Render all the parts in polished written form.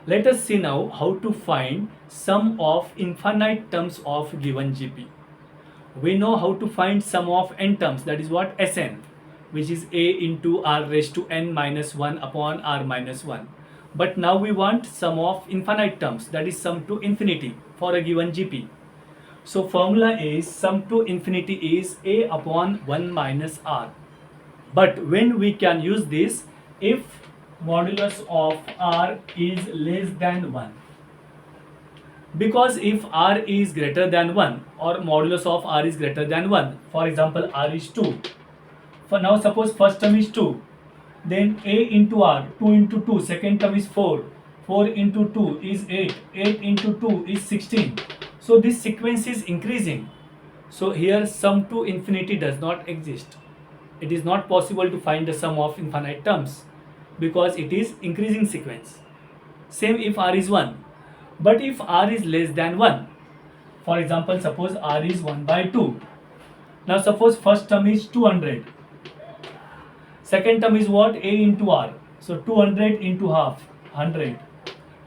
Let us see now how to find sum of infinite terms of given GP. We know how to find sum of n terms, that is what, Sn, which is a into r raised to n minus 1 upon r minus 1. But now we want sum of infinite terms, that is sum to infinity for a given GP. So formula is sum to infinity is a upon 1 minus r. But when we can use this, if modulus of r is less than 1. Because if r is greater than 1 or modulus of r is greater than 1, for example r is 2. For now suppose first term is 2, then a into r, 2 into 2, second term is 4, 4 into 2 is 8, 8 into 2 is 16. So this sequence is increasing. So here sum to infinity does not exist. It is not possible to find the sum of infinite terms because it is increasing sequence. Same if r is 1. But if r is less than 1, for example suppose r is 1 by 2. Now suppose first term is 200. Second term is what? A into r. So 200 into half, 100.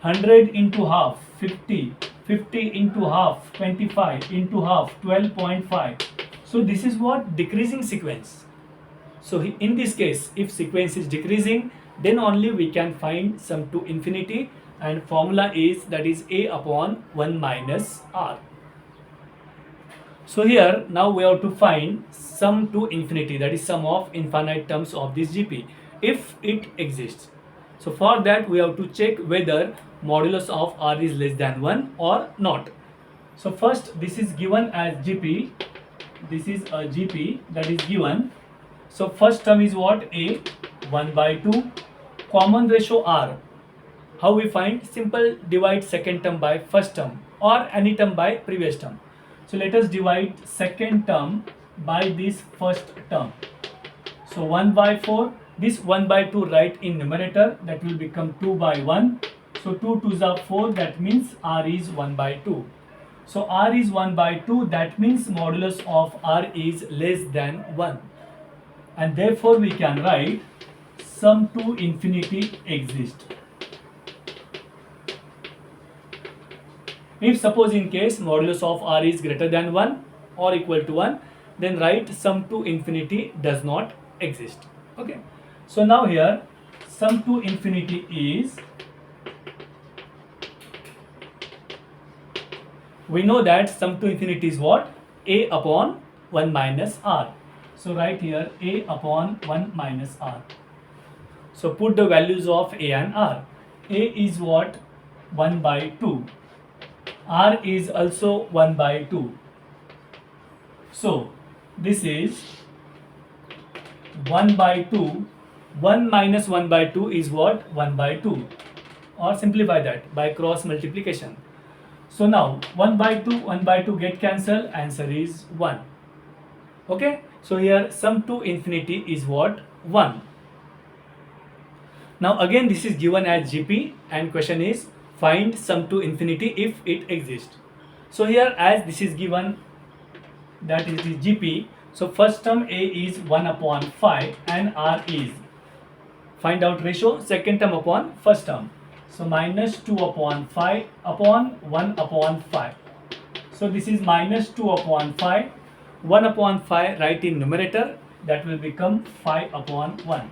100 into half, 50. 50 into half, 25. Into half, 12.5. So this is what? Decreasing sequence. So in this case, if sequence is decreasing, then only we can find sum to infinity, and formula is, that is a upon 1 minus r. So here now we have to find sum to infinity, that is sum of infinite terms of this GP, if it exists. So for that we have to check whether modulus of r is less than 1 or not. So first this is given as GP, this is a GP that is given. So first term is what? A, 1 by 2, common ratio r. How we find? Simple, divide second term by first term or any term by previous term. So let us divide second term by this first term. So 1 by 4, this 1 by 2 write in numerator, that will become 2 by 1. So 2 2s are 4, that means r is 1 by 2. So r is 1 by 2, that means modulus of r is less than 1. And therefore we can write sum to infinity exists. If suppose in case modulus of r is greater than 1 or equal to 1, then write sum to infinity does not exist. Okay. So now here sum to infinity is, we know that sum to infinity is what? A upon 1 minus r. So write here a upon 1 minus r. So put the values of a and r. A is what? 1 by 2. R is also 1 by 2. So this is 1 by 2. 1 minus 1 by 2 is what? 1 by 2. Or simplify that by cross multiplication. So now 1 by 2 get cancelled, answer is 1. Okay. So here sum to infinity is what? 1. Now again this is given as GP and question is find sum to infinity if it exists. So here as this is given, that is the GP, so first term A is 1 upon 5 and R is, find out ratio, second term upon first term. So minus 2 upon 5 upon 1 upon 5. So this is minus 2 upon 5. 1 upon 5 write in numerator, that will become 5 upon 1.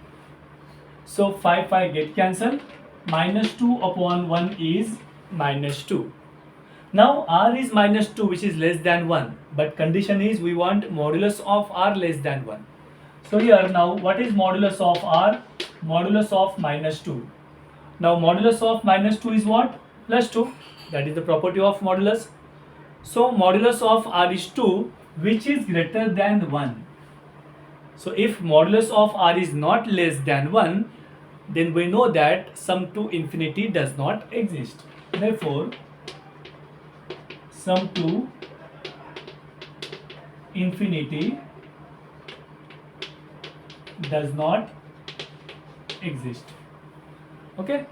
So 5 get cancelled. Minus 2 upon 1 is minus 2. Now r is minus 2, which is less than 1, but condition is we want modulus of r less than 1. So here now what is modulus of r? Modulus of minus 2. Now modulus of minus 2 is what? Plus 2. That is the property of modulus. So modulus of r is 2, which is greater than 1. So if modulus of r is not less than 1, then we know that sum to infinity does not exist. Therefore, sum to infinity does not exist. Okay.